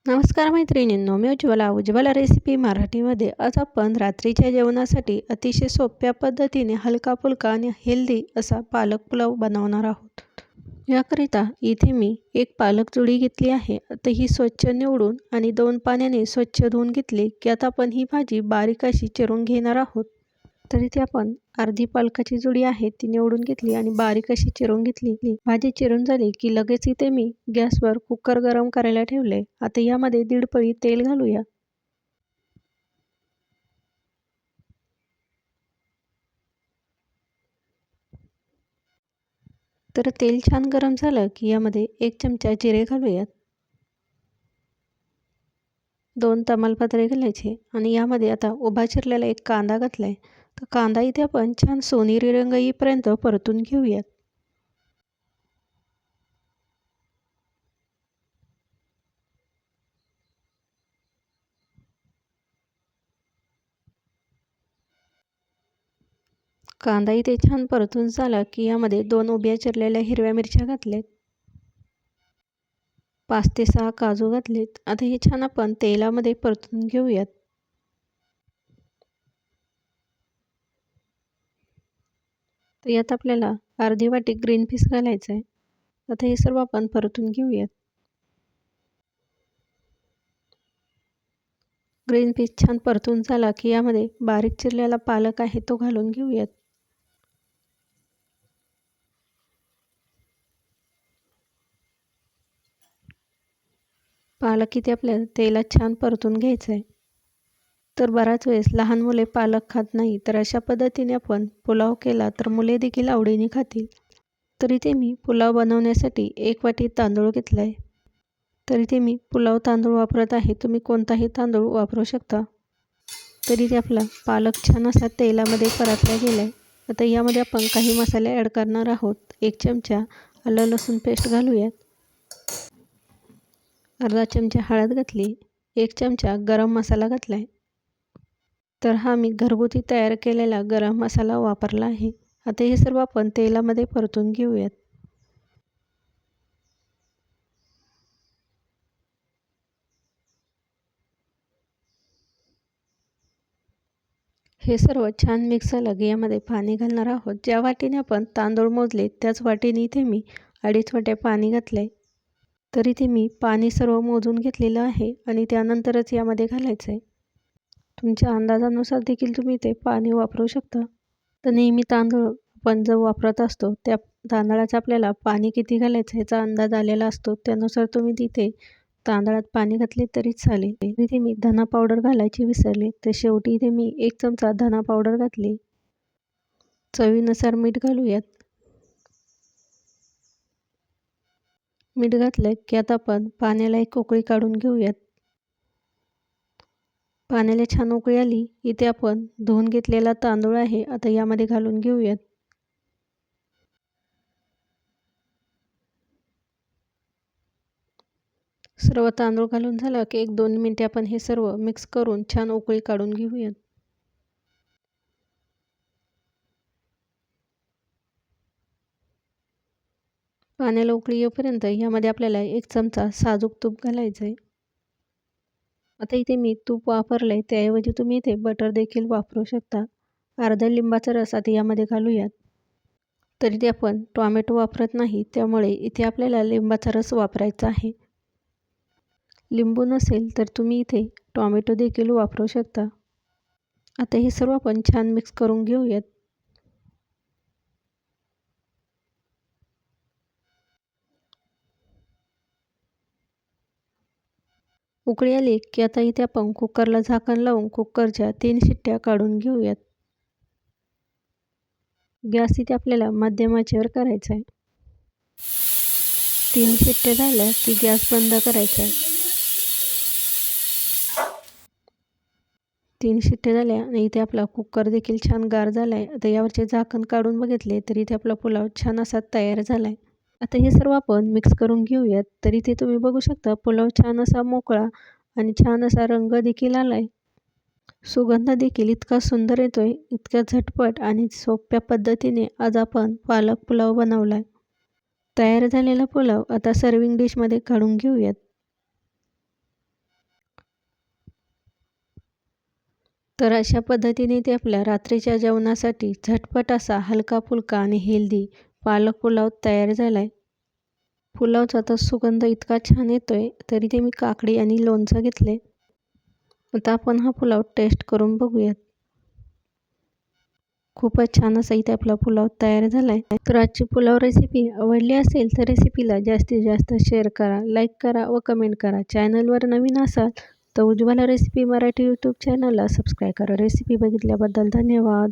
नमस्कार मैत्रिणींनो, मी उज्ज्वला रेसिपी मराठीमध्ये आज आपण रात्रीच्या जेवणासाठी अतिशय सोप्या पद्धतीने हलका फुलका आणि हेल्दी असा पालक पुलाव बनवणार आहोत. याकरिता इथे मी एक पालक जुडी घेतली आहे. आता ही स्वच्छ निवडून आणि 2 पाण्याने स्वच्छ धुवून घेतली की आता आपण ही भाजी बारीक अशी चिरून घेणार आहोत. तर इथे आपण अर्धी पालकाची जुडी आहे ती निवडून घेतली आणि बारीक अशी चिरून घेतली. भाजी चिरून झाली की लगेच इथे मी गॅसवर कुकर गरम करायला ठेवले. आता यामध्ये 1.5 पळी तेल घालूया. तर तेल छान गरम झालं की यामध्ये 1 चमचा जिरे घालूयात. 2 तमालपत्रे घालायचे आणि यामध्ये आता उभा चिरलेला एक कांदा घातलाय. तर कांदा इथे आपण छान सोनेरी रंग येईपर्यंत परतून घेऊयात. कांदा इथे छान परतून झाला की यामध्ये 2 उभ्या चिरलेल्या हिरव्या मिरच्या घातल्यात. 5 ते 6 काजू घातलेत. आता हे छान आपण तेलामध्ये परतून घेऊयात. तर यात आपल्याला अर्धी वाटी ग्रीन पीस घालायचं आहे. आता हे सर्व आपण परतून घेऊयात. ग्रीन पीस छान परतून झाला की यामध्ये बारीक चिरलेला पालक आहे तो घालून घेऊयात. पालक इथे आपल्याला तेलात छान परतून घ्यायचं आहे. तर बराच वेळेस लहान मुले पालक खात नाही, तर अशा पद्धतीने आपण पुलाव केला तर मुले देखील आवडीने खातील. तर इथे मी पुलाव बनवण्यासाठी 1 वाटी तांदूळ घेतला आहे. तर इथे मी पुलाव तांदूळ वापरत आहे. तुम्ही कोणताही तांदूळ वापरू शकता. तर इथे आपला पालक छान असा तेलामध्ये परतला गेला आहे. आता यामध्ये आपण काही मसाले ॲड करणार आहोत. 1 चमचा आलं लसूण पेस्ट घालूयात. अर्धा चमचा हळद घातली. 1 चमचा गरम मसाला घातला आहे. तर हा मी घरगुती तयार केलेला गरम मसाला वापरला आहे. आता हे सर्व आपण तेलामध्ये परतून घेऊयात. हे सर्व छान मिक्स झालं की यामध्ये पाणी घालणार आहोत. ज्या वाटीने आपण तांदूळ मोजले त्याच वाटीने इथे मी 2.5 वाट्या पाणी घातले. तर इथे मी पाणी सर्व मोजून घेतलेलं आहे आणि त्यानंतरच यामध्ये घालायचं आहे. तुमच्या अंदाजानुसार देखील तुम्ही इथे पाणी वापरू शकता. तर नेहमी तांदूळ आपण जो वापरत असतो त्या तांदळाचं आपल्याला पाणी किती घालायचं याचा अंदाज आलेला असतो. त्यानुसार तुम्ही तिथे तांदळात पाणी घातले तरी चालेल. इथे मी धना पावडर घालायची विसरले, तर शेवटी इथे मी 1 चमचा धना पावडर घातली. चवीनुसार मीठ घालूयात. मीठ घातलं की आता आपण पाण्याला एक उकळी काढून घेऊयात. पाण्याला छान उकळी आली इथे आपण धुवून घेतलेला तांदूळ आहे आता यामध्ये घालून घेऊयात. सर्व तांदूळ घालून झालं की 1-2 मिनिटे आपण हे सर्व मिक्स करून छान उकळी काढून घेऊयात. पाण्याला उकळी येईपर्यंत यामध्ये आपल्याला 1 चमचा साजूक तूप घालायचं आहे. आता इथे मी तूप वापरलं आहे, त्याऐवजी तुम्ही इथे बटर देखील वापरू शकता. अर्धा लिंबाचा रस आता यामध्ये घालूयात. तर इथे आपण टोमॅटो वापरत नाही, त्यामुळे इथे आपल्याला लिंबाचा रस वापरायचा आहे. लिंबू नसेल तर तुम्ही इथे टोमॅटो देखील वापरू शकता. आता हे सर्व आपण छान मिक्स करून घेऊयात. उकळी आली की आता इथे आपण कुकरला झाकण लावून कुकरच्या 3 शिट्ट्या काढून घेऊयात. गॅस इथे आपल्याला मध्यम आचेवर करायचा आहे. 3 शिट्ट्या झाल्या की गॅस बंद करायचा आहे. 3 शिट्ट्या झाल्या आणि इथे आपला कुकर देखील छान गार झाला आहे. आता यावरचे झाकण काढून बघितले तर इथे आपला पुलाव छान असा तयार झाला आहे. आता हे सर्व आपण मिक्स करून घेऊयात. तर इथे तुम्ही बघू शकता पुलाव छान असा मोकळा आणि छान असा रंग देखील आला आहे. सुगंध देखील इतका सुंदर येतोय, इतक्या झटपट आणि सोप्या पद्धतीने आज आपण पालक पुलाव बनवला आहे. तयार झालेला पुलाव आता सर्विंग डिशमध्ये काढून घेऊयात. तर अशा पद्धतीने ते आपल्या रात्रीच्या जेवणासाठी झटपट असा हलका फुलका आणि हेल्दी पालक पुलाव तयार झाला आहे. पुलावचा तर सुगंध इतका छान येतोय, तरी ते मी काकडी आणि लोणचं घेतले. आता आपण हा पुलाव टेस्ट करून बघूयात. खूपच छान असा इथे आपला पुलाव तयार झाला आहे. तर आजची पुलाव रेसिपी आवडली असेल तर रेसिपीला जास्तीत जास्त शेअर करा, लाईक करा व कमेंट करा. चॅनलवर नवीन असाल तर उज्ज्वला रेसिपी मराठी यूट्यूब चॅनलला सबस्क्राईब करा. रेसिपी बघितल्याबद्दल धन्यवाद.